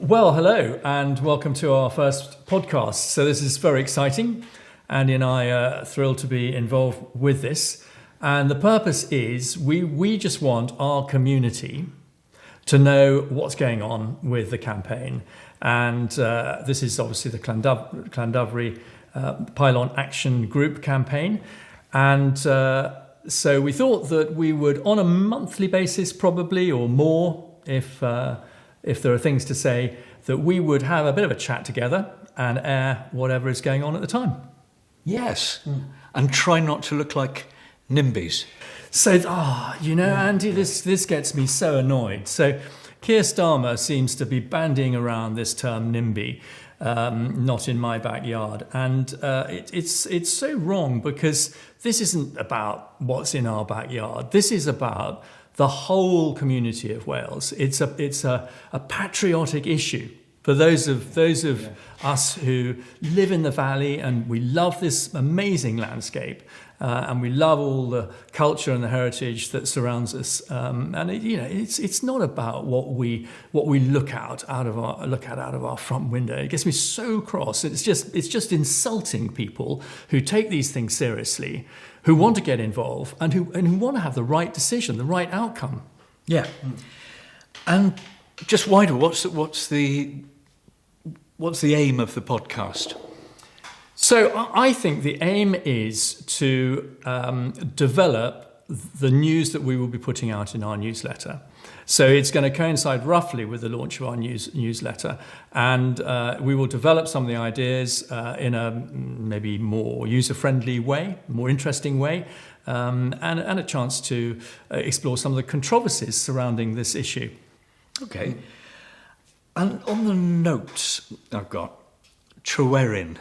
Well, hello and welcome to our first podcast. So this is very exciting. Andy and I are thrilled to be involved with this. And the purpose is we just want our community to know what's going on with the campaign. And this is obviously the Llandovery Pylon Action Group campaign. And so we thought that we would, on a monthly basis probably, or more, if there are things to say, that we would have a bit of a chat together and air whatever is going on at the time. Yes, and try not to look like NIMBYs. So, Andy, this gets me so annoyed. So Keir Starmer seems to be bandying around this term NIMBY, not in my backyard. And it's so wrong, because this isn't about what's in our backyard. This is about the whole community of Wales. It's a patriotic issue for those of us who live in the valley, and we love this amazing landscape, and we love all the culture and the heritage that surrounds us. It's not about what we look out of our front window. It gets me so cross. It's just insulting people who take these things seriously, who want to get involved, and who want to have the right decision, the right outcome. Yeah, and just wider. What's the aim of the podcast? So I think the aim is to develop the news that we will be putting out in our newsletter. So it's going to coincide roughly with the launch of our newsletter, and we will develop some of the ideas in a maybe more user-friendly way, more interesting way, and a chance to explore some of the controversies surrounding this issue. Okay. And on the notes I've got, Tryweryn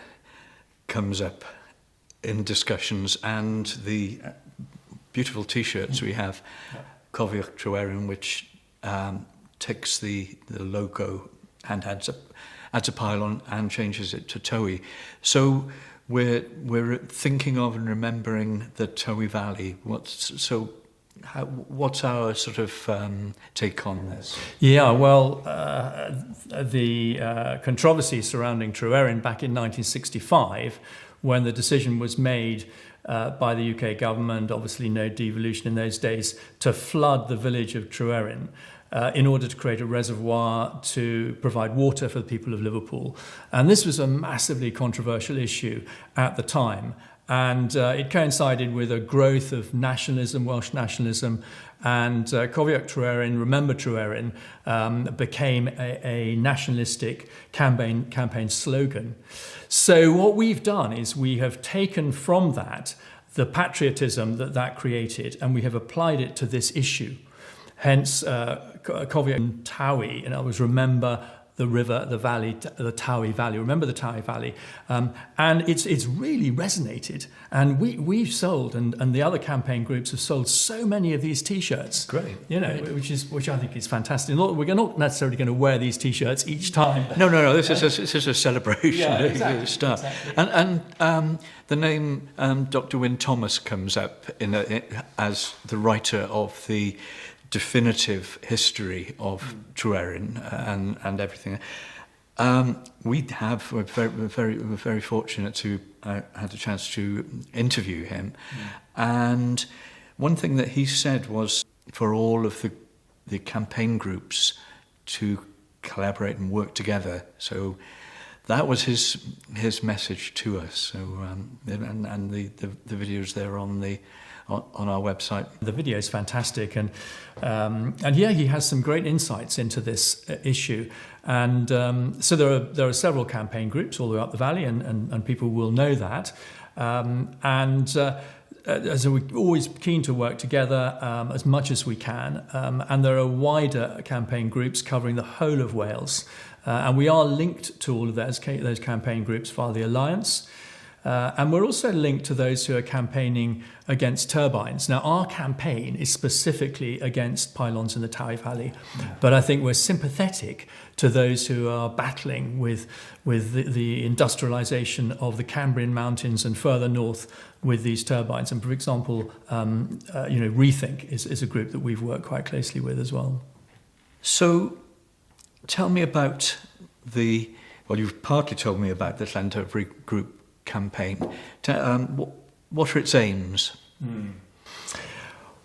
comes up in discussions, and the beautiful T-shirts we have, Cofiwch Tryweryn, which takes the logo and adds a pylon and changes it to Tywi. So we're thinking of and remembering the Tywi Valley. What's our sort of take on this? Yeah, well, the controversy surrounding Tryweryn back in 1965, when the decision was made by the UK government, obviously no devolution in those days, to flood the village of Tryweryn in order to create a reservoir to provide water for the people of Liverpool. And this was a massively controversial issue at the time. And it coincided with a growth of nationalism, Welsh nationalism, and Cofiwch Tryweryn, Remember Tryweryn, became a nationalistic campaign slogan. So what we've done is we have taken from that the patriotism that created, and we have applied it to this issue. Hence, Cofiwch and Tywi, in other words, remember the river, the valley, the Tywi Valley. Remember the Tywi Valley, and it's really resonated. And we've sold, and the other campaign groups have sold so many of these T-shirts. Great, which I think is fantastic. We're not necessarily going to wear these T-shirts each time. No. This is a celebration. Yeah, exactly. Stuff. Exactly. And the name Dr. Wynne Thomas comes up as the writer of the definitive history of Tryweryn and everything. We're very fortunate to had a chance to interview him, and one thing that he said was for all of the campaign groups to collaborate and work together. So that was his message to us. So and the videos there on our website. The video is fantastic, and he has some great insights into this issue. And so there are several campaign groups all the way up the valley, and people will know that. So we're always keen to work together as much as we can. And there are wider campaign groups covering the whole of Wales, and we are linked to all of those campaign groups via the Alliance. And we're also linked to those who are campaigning against turbines. Now, our campaign is specifically against pylons in the Tywi Valley, but I think we're sympathetic to those who are battling with the industrialisation of the Cambrian Mountains and further north with these turbines. And for example, Rethink is a group that we've worked quite closely with as well. So tell me about you've partly told me about the Llandovery Group campaign. What are its aims?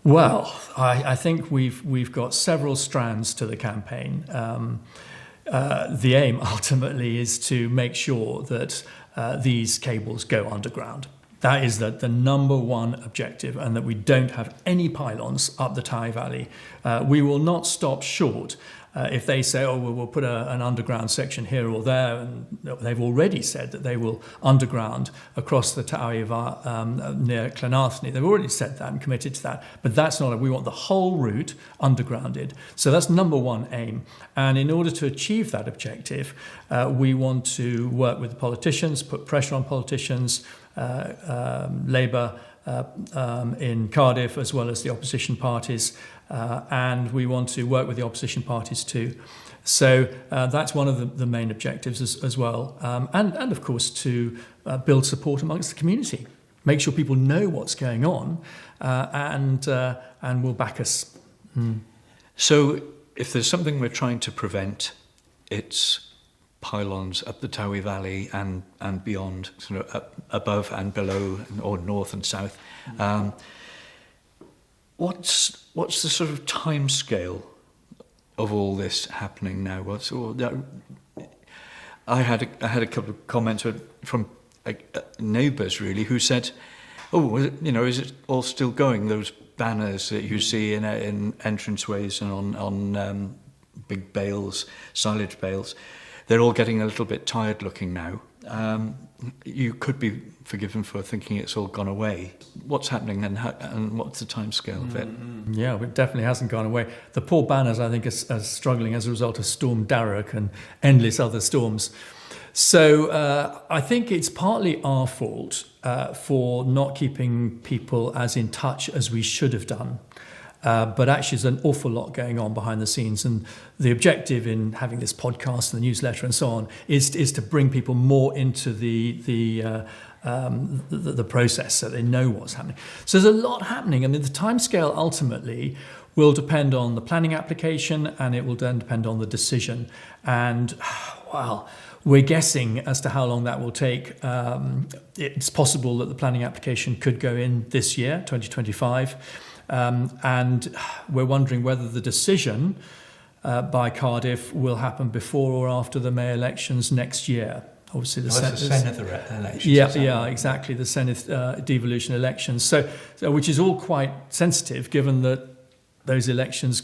Well, I think we've got several strands to the campaign. The aim ultimately is to make sure that these cables go underground. That is the number one objective, and that we don't have any pylons up the Tywi Valley. We will not stop short if they say, oh, well, we'll put an underground section here or there. And they've already said that they will underground across the Tywi near Llanarthny. They've already said that and committed to that. But that's not it. We want the whole route undergrounded. So that's number one aim. And in order to achieve that objective, we want to work with politicians, put pressure on politicians, Labour in Cardiff, as well as the opposition parties, and we want to work with the opposition parties too. So that's one of the main objectives as well, and of course to build support amongst the community, make sure people know what's going on, and will back us. So if there's something we're trying to prevent, it's pylons up the Tywi Valley and beyond, sort of up above and below, or north and south. What's the sort of time scale of all this happening now? I had a couple of comments from neighbours really who said, "Oh, is it all still going? Those banners that you see in entranceways and on big bales, silage bales." They're all getting a little bit tired looking now. You could be forgiven for thinking it's all gone away. What's happening and what's the time scale of it? Yeah, it definitely hasn't gone away. The poor banners, I think, are struggling as a result of Storm Darragh and endless other storms. So I think it's partly our fault for not keeping people as in touch as we should have done. But actually there's an awful lot going on behind the scenes, and the objective in having this podcast and the newsletter and so on is to bring people more into the process so they know what's happening. So there's a lot happening. I mean, the timescale ultimately will depend on the planning application, and it will then depend on the decision. And well, we're guessing as to how long that will take. It's possible that the planning application could go in this year, 2025. And we're wondering whether the decision by Cardiff will happen before or after the May elections next year. Obviously, the Senedd elections. Yeah, exactly. The Senedd devolution elections. So which is all quite sensitive, given that those elections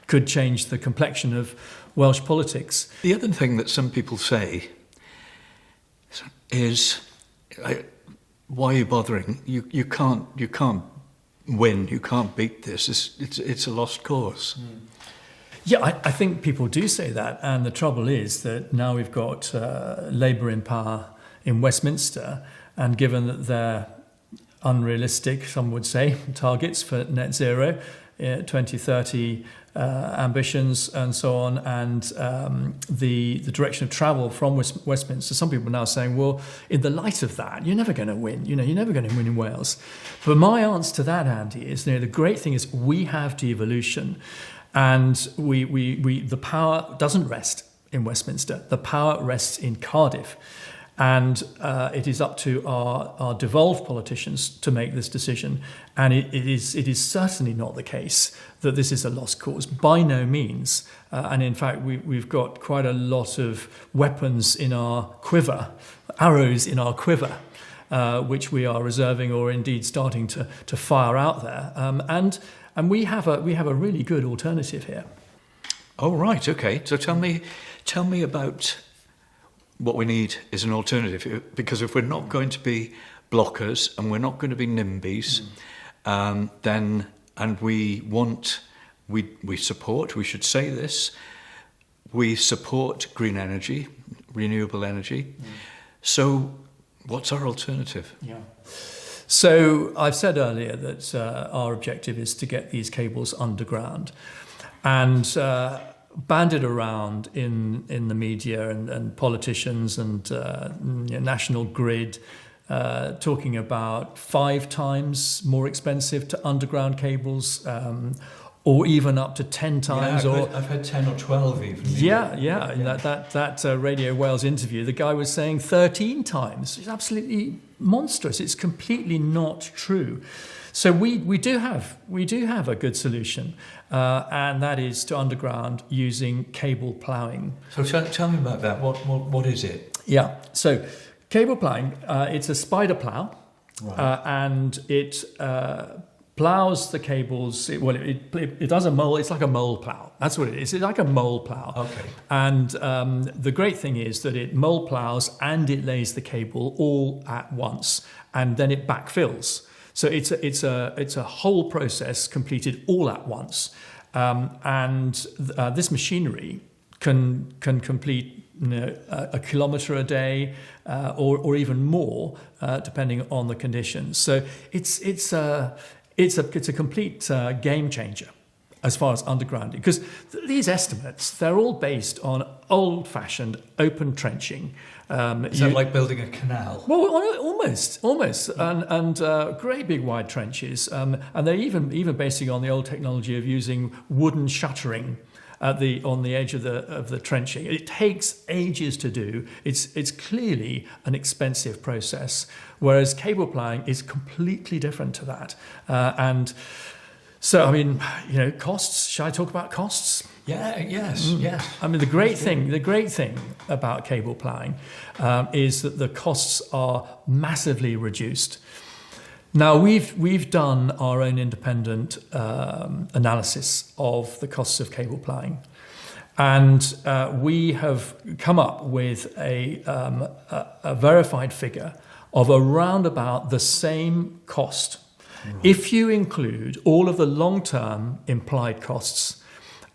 could change the complexion of Welsh politics. The other thing that some people say is, "Why are you bothering? You can't win. You can't beat this. It's a lost cause." Yeah, I think people do say that, and the trouble is that now we've got Labour in power in Westminster, and given that they're unrealistic, some would say, targets for net zero, 2030 ambitions and so on, and the direction of travel from Westminster, some people are now saying, well, in the light of that, you're never going to win. You're never going to win in Wales. But my answer to that, Andy, is the great thing is we have devolution, and the power doesn't rest in Westminster. The power rests in Cardiff. And it is up to our devolved politicians to make this decision. And it is certainly not the case that this is a lost cause. By no means. And in fact, we've got quite a lot of weapons in our quiver, arrows in our quiver, which we are reserving or indeed starting to fire out there. And we have a really good alternative here. Oh, right. Okay. So tell me about what we need is an alternative, because if we're not going to be blockers and we're not going to be NIMBYs, then, and we support, we should say this, we support green energy, renewable energy. So what's our alternative? Yeah. So I've said earlier that our objective is to get these cables underground, and banded around in the media and politicians and National Grid talking about 5 times more expensive to underground cables, or even up to 10 times. I've had 10 or 12 even. Yeah. In that Radio Wales interview, the guy was saying 13 times. It's absolutely monstrous. It's completely not true. So we do have a good solution, and that is to underground using cable ploughing. So tell me about that. What is it? Yeah. So cable ploughing, it's a spider plough, Right. and it ploughs the cables. It does a mole. It's like a mole plough. That's what it is. It's like a mole plough. Okay. And the great thing is that it mole ploughs and it lays the cable all at once, and then it backfills. So it's a whole process completed all at once, and this machinery can complete a kilometre a day or even more, depending on the conditions. So it's a complete game changer as far as undergrounding, because these estimates, they're all based on old-fashioned open trenching. Is that like building a canal? Well, almost, and great big wide trenches, and they're even basing on the old technology of using wooden shuttering on the edge of the trenching. It takes ages to do. It's clearly an expensive process, whereas cable ploughing is completely different to that. And so, I mean, costs. Shall I talk about costs? Yeah. Yes. I mean, the great thing about cable ploughing is that the costs are massively reduced. Now, we've done our own independent analysis of the costs of cable ploughing, and we have come up with a verified figure of around about the same cost. Right. If you include all of the long-term implied costs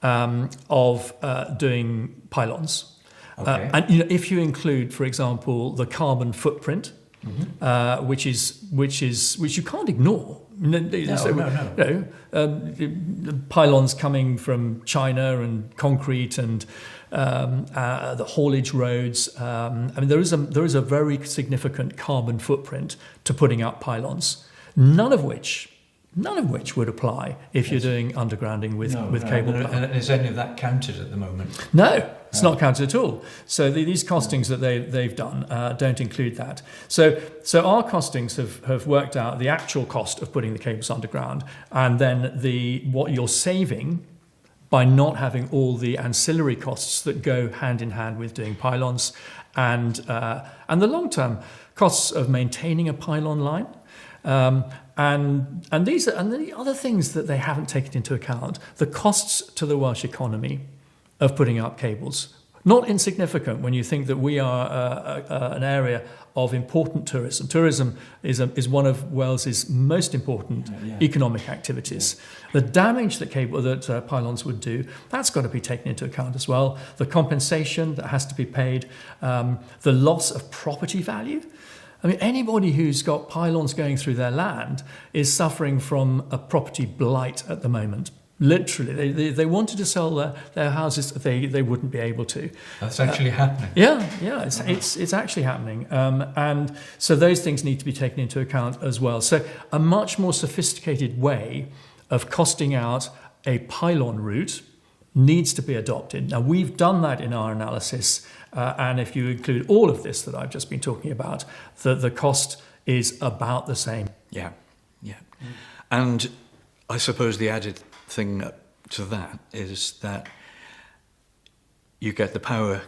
of doing pylons, okay. And if you include, for example, the carbon footprint, mm-hmm. which you can't ignore. No. Pylons coming from China and concrete and the haulage roads. I mean, there is a very significant carbon footprint to putting up pylons. None of which would apply if you're doing undergrounding with cable plough. And is any of that counted at the moment? No, it's not counted at all. So these costings that they've done don't include that. So our costings have worked out the actual cost of putting the cables underground, and then what you're saving by not having all the ancillary costs that go hand in hand with doing pylons, and the long-term costs of maintaining a pylon line. And the other things that they haven't taken into account, the costs to the Welsh economy of putting up cables. Not insignificant when you think that we are an area of important tourism. Tourism is one of Wales's most important economic activities. Yeah. The damage that pylons would do, that's got to be taken into account as well. The compensation that has to be paid, the loss of property value. I mean, anybody who's got pylons going through their land is suffering from a property blight at the moment. Literally, they wanted to sell their houses, they wouldn't be able to. That's actually happening. Yeah, it's actually happening, and so those things need to be taken into account as well. So a much more sophisticated way of costing out a pylon route needs to be adopted. Now, we've done that in our analysis, and if you include all of this that I've just been talking about, the cost is about the same. Yeah. And I suppose the added thing to that is that you get the power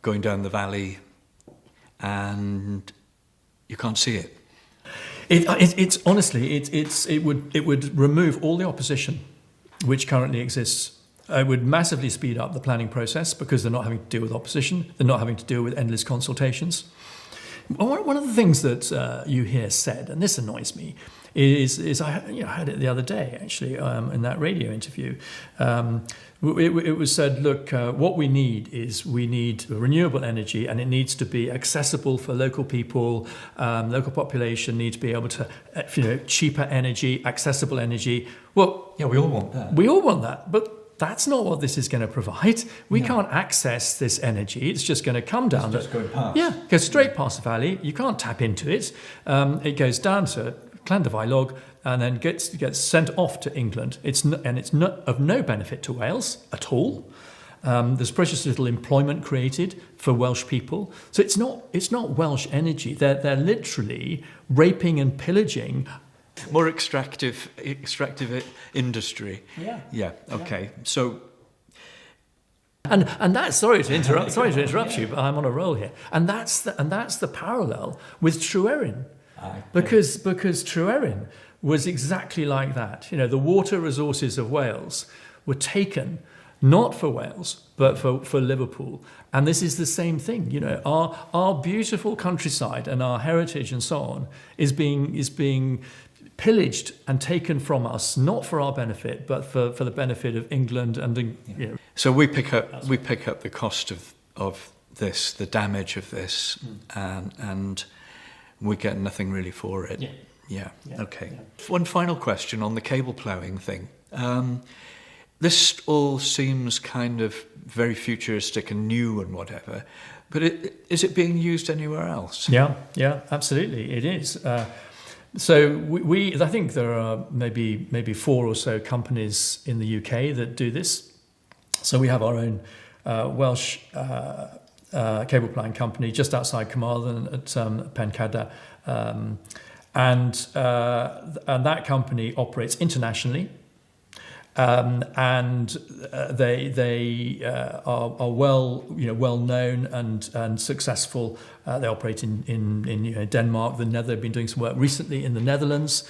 going down the valley and you can't see it. It's honestly, it would remove all the opposition which currently exists. It would massively speed up the planning process because they're not having to deal with opposition. They're not having to deal with endless consultations. One of the things that you hear said, and this annoys me, is I heard it the other day actually in that radio interview. It was said, look, what we need renewable energy, and it needs to be accessible for local people. Local population need to be able to, cheaper energy, accessible energy. Well, yeah, we all want that. We all want that, but that's not what this is going to provide. We can't access this energy. It's just going to come down. It's just going past. Yeah, goes straight past the valley. You can't tap into it. It goes down to Llanderfai Log. and then gets sent off to England. It's of no benefit to Wales at all. There's precious little employment created for Welsh people. So it's not Welsh energy. They're literally raping and pillaging. More extractive industry. Yeah. Yeah. Okay. So. And that's sorry to interrupt you, but I'm on a roll here. And that's the parallel with Tryweryn, because Tryweryn was exactly like that. The water resources of Wales were taken not for Wales but for Liverpool, and this is the same thing. Our beautiful countryside and our heritage and so on is being pillaged and taken from us, not for our benefit, but for the benefit of England and. So we pick up the cost of this, the damage of this, and we get nothing really for it. Yeah. Okay. Yeah. One final question on the cable ploughing thing. This all seems kind of very futuristic and new and whatever, but is it being used anywhere else? Yeah, absolutely, it is. So I think there are maybe 4 or so companies in the UK that do this. So we have our own Welsh cable ploughing company just outside Carmarthen at Pencada, and that company operates internationally, and they are well known and successful. They operate in Denmark. They've been doing some work recently in the Netherlands.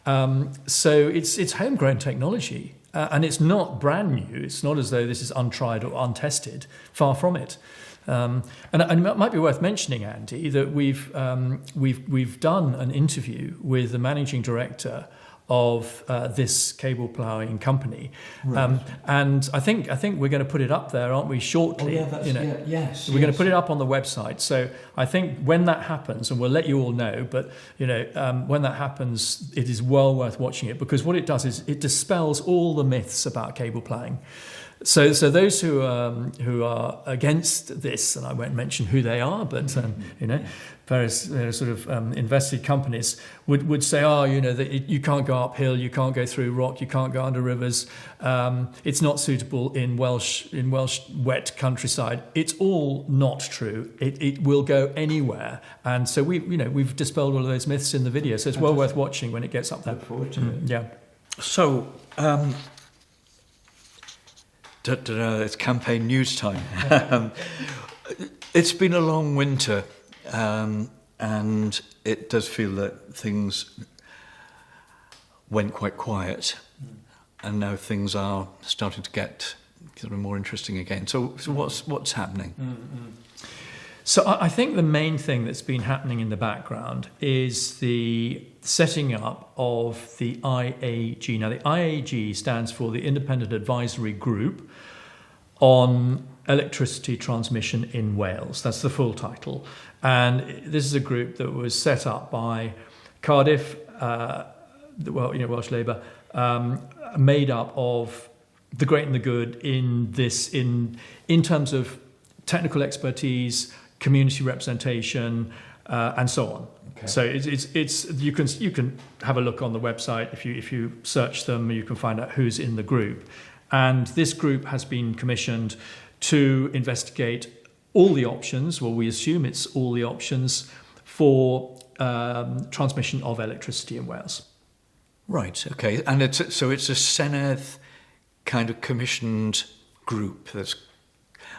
So it's homegrown technology. And it's not brand new. It's not as though this is untried or untested. Far from it. And it might be worth mentioning, Andy, that we've done an interview with the managing director of this cable ploughing company, right. And I think we're going to put it up there, aren't we? Shortly. Oh, yeah, yes. We're going to put it up on the website. So I think when that happens, and we'll let you all know, but when that happens, it is well worth watching it, because what it does is it dispels all the myths about cable ploughing. So those who are against this, and I won't mention who they are, but various sort of invested companies would say, that you can't go uphill, you can't go through rock, you can't go under rivers. It's not suitable in Welsh wet countryside. It's all not true. It will go anywhere, and so we've dispelled all of those myths in the video. So it's well worth watching when it gets up there. Look forward to it. Yeah. So. It's campaign news time. It's been a long winter, and it does feel that things went quite quiet, and now things are starting to get sort of more interesting again. So what's happening? Mm-hmm. So I think the main thing that's been happening in the background is the setting up of the IAG. Now, the IAG stands for the Independent Advisory Group on Electricity Transmission in Wales. That's the full title. And this is a group that was set up by Cardiff, Welsh Labour, made up of the great and the good in terms of technical expertise, community representation, and so on. Okay. So it's you can have a look on the website. If you search them, you can find out who's in the group. And this group has been commissioned to investigate all the options. Well, we assume it's all the options for transmission of electricity in Wales. Right. Okay. And it's a Senedd kind of commissioned group.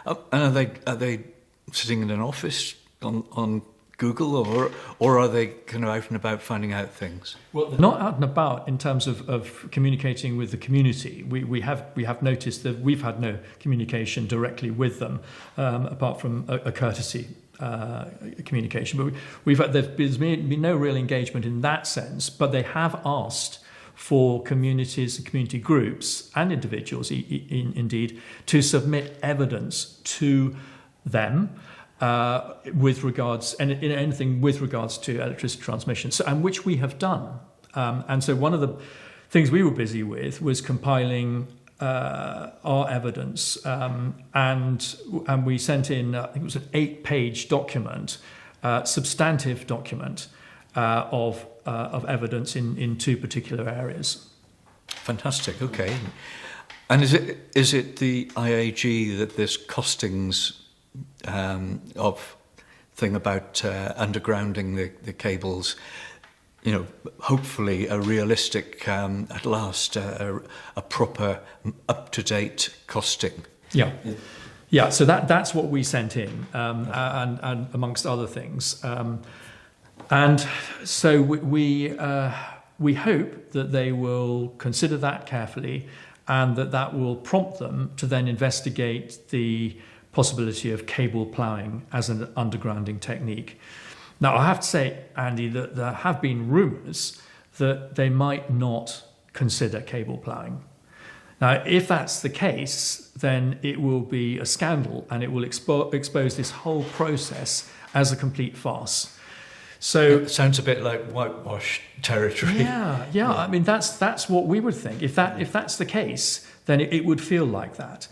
And are they sitting in an office on Google, or are they kind of out and about finding out things? Well, they're not out and about in terms of communicating with the community. We have noticed that we've had no communication directly with them, apart from a courtesy communication. But there's been no real engagement in that sense. But they have asked for communities and community groups and individuals, indeed, to submit evidence to them. With regards anything with regards to electricity transmission, and which we have done. And so one of the things we were busy with was compiling our evidence, and we sent in I think it was an 8-page document, substantive document, of evidence in two particular areas. Fantastic. Okay. And is it the IAG that this costings of thing about undergrounding the cables, hopefully a realistic, at last, a proper, up-to-date costing? Yeah. Yeah, so that's what we sent in, and amongst other things. And so we hope that they will consider that carefully, and that will prompt them to then investigate the possibility of cable ploughing as an undergrounding technique. Now, I have to say, Andy, that there have been rumours that they might not consider cable ploughing. Now, if that's the case, then it will be a scandal, and it will expose this whole process as a complete farce. So it sounds a bit like whitewash territory. Yeah. I mean, that's what we would think. If that's the case, then it would feel like that,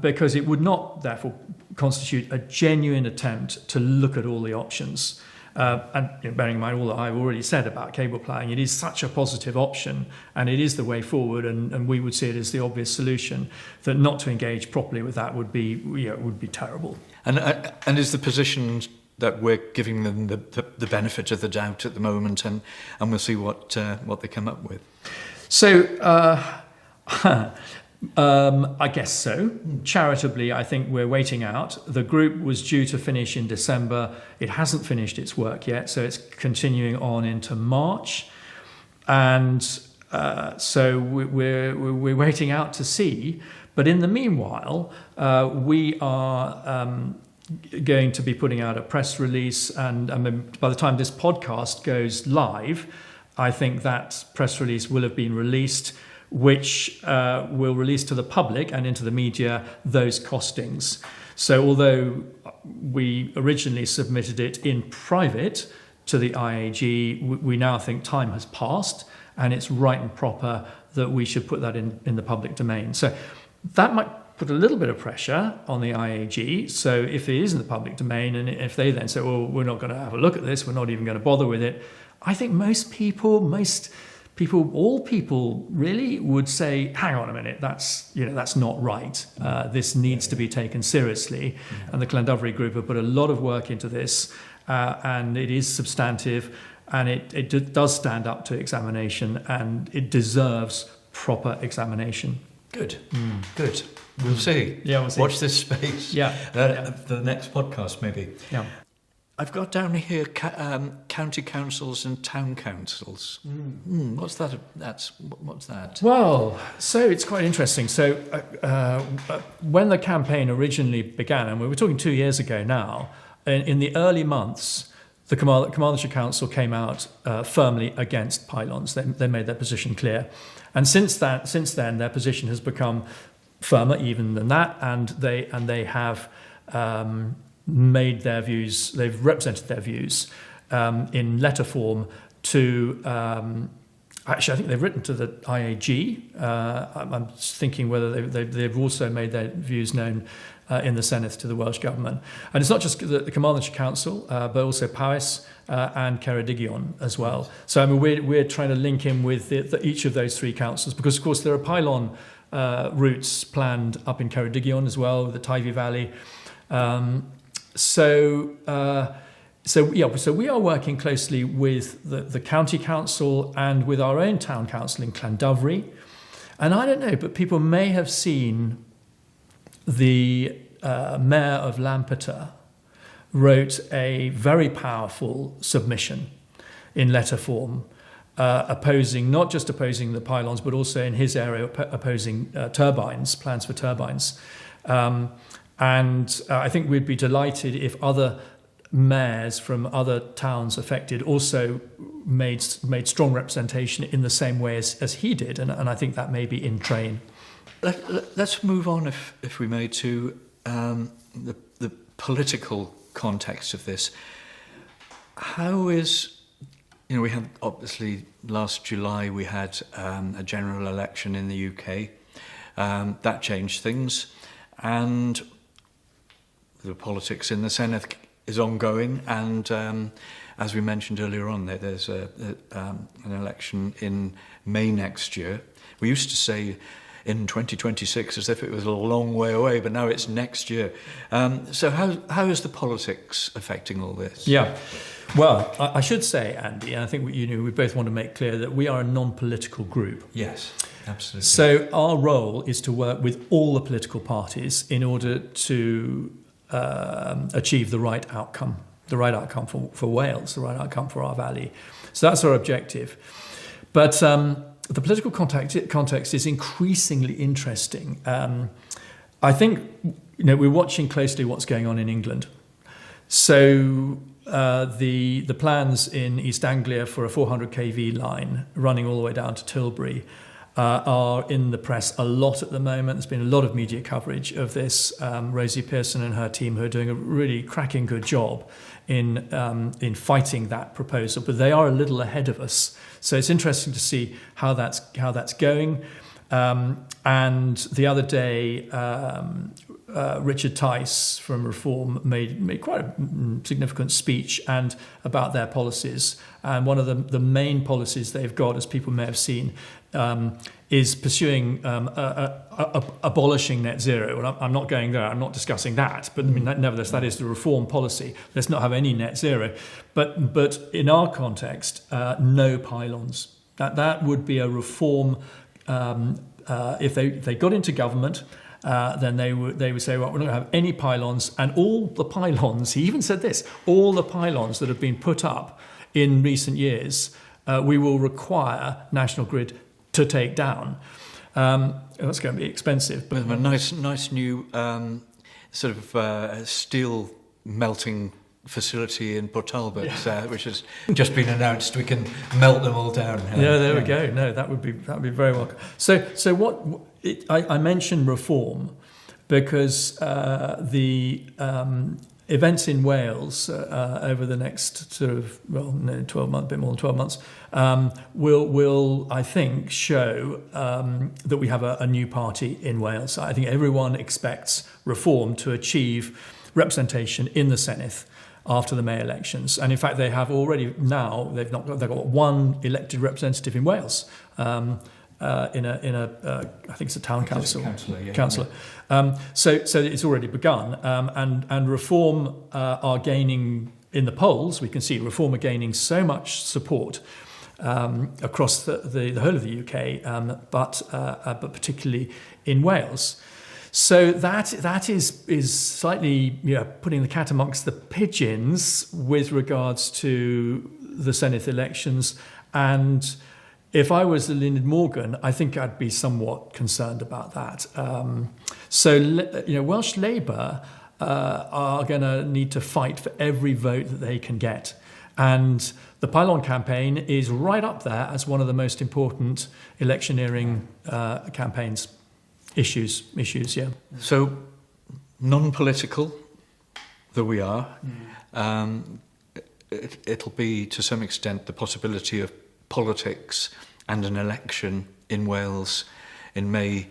because it would not therefore constitute a genuine attempt to look at all the options. And bearing in mind all that I've already said about cable ploughing, it is such a positive option, and it is the way forward, and we would see it as the obvious solution. That not to engage properly with that would be terrible. And is the position that we're giving them the benefit of the doubt at the moment, and we'll see what they come up with? So I guess so. Charitably, I think we're waiting out. The group was due to finish in December. It hasn't finished its work yet, so it's continuing on into March, and so we're waiting out to see. But in the meanwhile, we are going to be putting out a press release, and by the time this podcast goes live, I think that press release will have been released, which will release to the public and into the media those costings. So although we originally submitted it in private to the IAG, we now think time has passed, and it's right and proper that we should put that in the public domain. So that might put a little bit of pressure on the IAG. So if it is in the public domain, and if they then say, well, we're not going to have a look at this, we're not even going to bother with it, I think all people really would say, hang on a minute, that's not right. This needs to be taken seriously. And the Llandovery Group have put a lot of work into this, and it is substantive, and it does stand up to examination, and it deserves proper examination. Good. Good. We'll see. Yeah, we'll see. Watch this space. Yeah. The next podcast, maybe. Yeah. I've got down here county councils and town councils. What's that? What's that? Well, so it's quite interesting. So when the campaign originally began, and we were talking 2 years ago now, in the early months, the Carmarthenshire Council came out firmly against pylons. They made their position clear. And since then, their position has become firmer even than that, and they have made their views. They've represented their views in letter form to. Actually, I think they've written to the IAG. I'm thinking whether they've also made their views known in the Senedd to the Welsh Government. And it's not just the Carmarthenshire Council, but also Powys and Ceredigion as well. So I mean, we're trying to link in with each of those three councils, because of course there are pylon routes planned up in Ceredigion as well, the Tywi Valley. So we are working closely with the county council and with our own town council in Llandovery. And I don't know, but people may have seen the mayor of Lampeter wrote a very powerful submission in letter form, not just opposing the pylons, but also in his area opposing plans for turbines. And I think we'd be delighted if other mayors from other towns affected also made strong representation in the same way as he did, and I think that may be in train. Let's move on, if we may, to the political context of this. How is, we had, obviously, last July we had a general election in the UK. That changed things, and the politics in the Senedd is ongoing, and as we mentioned earlier on, there's an election in May next year. We used to say in 2026 as if it was a long way away, but now it's next year. So how is the politics affecting all this? Yeah. Well, I should say, Andy, and I think we both want to make clear that we are a non-political group. Yes, absolutely. So our role is to work with all the political parties in order to achieve the right outcome for Wales, the right outcome for our valley. So that's our objective. But the political context is increasingly interesting. I think we're watching closely what's going on in England. So the plans in East Anglia for a 400 kV line running all the way down to Tilbury are in the press a lot at the moment. There's been a lot of media coverage of this. Rosie Pearson and her team, who are doing a really cracking good job in fighting that proposal, but they are a little ahead of us. So it's interesting to see how that's going. And the other day, Richard Tice from Reform made quite a significant speech and about their policies. And one of the main policies they've got, as people may have seen, is pursuing abolishing net zero. And I'm not going there. I'm not discussing that. But I mean, nevertheless, that is the Reform policy. Let's not have any net zero. But in our context, no pylons. That would be a Reform. If they got into government, then they would say, well, we're not going to have any pylons, and all the pylons. He even said this: all the pylons that have been put up in recent years, we will require National Grid to take down. That's going to be expensive. With a nice new sort of steel melting facility in Port Talbot, which has just been announced. We can melt them all down. Yeah, there we go. No, that would be very welcome. So I mentioned Reform because the events in Wales over the next sort of 12 months, a bit more than 12 months, will I think show that we have a new party in Wales. I think everyone expects Reform to achieve representation in the Senedd after the May elections, and in fact they have already now. They've got one elected representative in Wales. In a I think it's a town council. Councillor. So it's already begun, and Reform are gaining in the polls. We can see Reform are gaining so much support across the whole of the UK, but particularly in Wales. So that is slightly putting the cat amongst the pigeons with regards to the Senedd elections. And if I was Lynyd Morgan, I think I'd be somewhat concerned about that. Welsh Labour are going to need to fight for every vote that they can get. And the pylon campaign is right up there as one of the most important electioneering campaigns. Issues, yeah. So, non-political, though we are, it'll be to some extent the possibility of politics and an election in Wales in May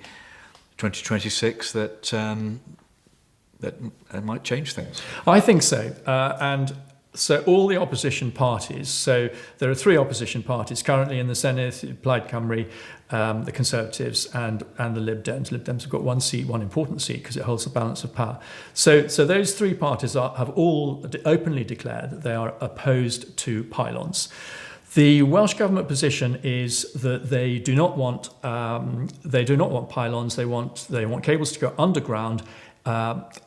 2026 that might change things. I think so, and so all the opposition parties. So there are three opposition parties currently in the Senedd: Plaid Cymru, the Conservatives, and the Lib Dems. Lib Dems have got one seat, one important seat, because it holds the balance of power. So those three parties have all openly declared that they are opposed to pylons. The Welsh Government position is that they do not want pylons. They want cables to go underground,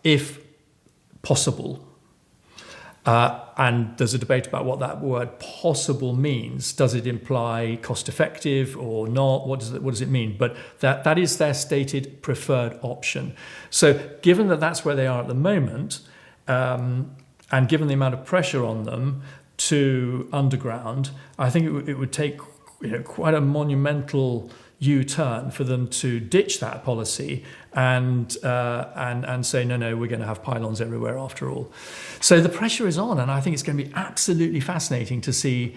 if possible. And there's a debate about what that word "possible" means. Does it imply cost-effective or not? What does it mean? But that is their stated preferred option. So, given that that's where they are at the moment, and given the amount of pressure on them to underground, I think it would take quite a monumental U-turn for them to ditch that policy and say no, we're going to have pylons everywhere after all. So the pressure is on, and I think it's going to be absolutely fascinating to see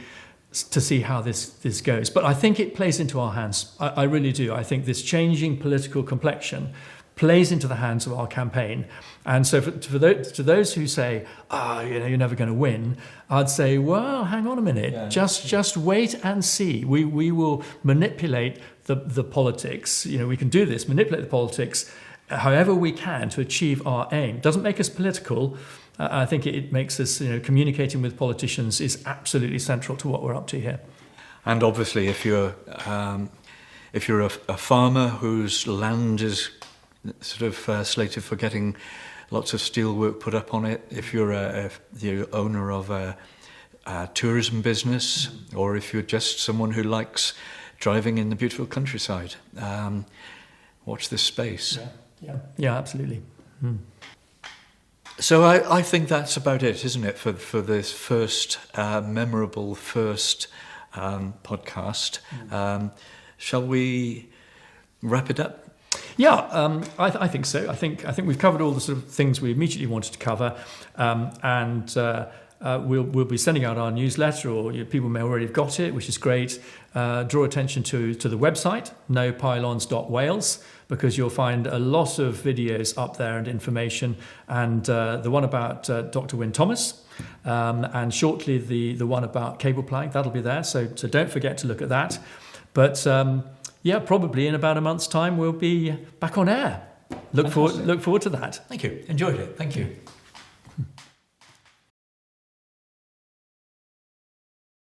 how this goes. But I think it plays into our hands. I really do. I think this changing political complexion plays into the hands of our campaign. And so to those who say, you're never going to win, I'd say, well, hang on a minute, just wait and see. We will manipulate the politics. We can do this, manipulate the politics however we can to achieve our aim. Doesn't make us political. I think it makes us, communicating with politicians is absolutely central to what we're up to here. And obviously, if you're a farmer whose land is sort of slated for getting lots of steelwork put up on it, if you're the owner of a tourism business, or if you're just someone who likes driving in the beautiful countryside, watch this space. Yeah, absolutely. So I think that's about it, isn't it, for this first memorable first podcast. Shall we wrap it up? Yeah, I think so. I think we've covered all the sort of things we immediately wanted to cover, and we'll be sending out our newsletter, or people may already have got it, which is great. Draw attention to the website nopylons.wales, because you'll find a lot of videos up there and information, and the one about Dr. Wynne Thomas, and shortly the one about cable plying, that'll be there. So don't forget to look at that. But probably in about a month's time we'll be back on air. Look forward to that. Thank you. Enjoyed it. Thank you.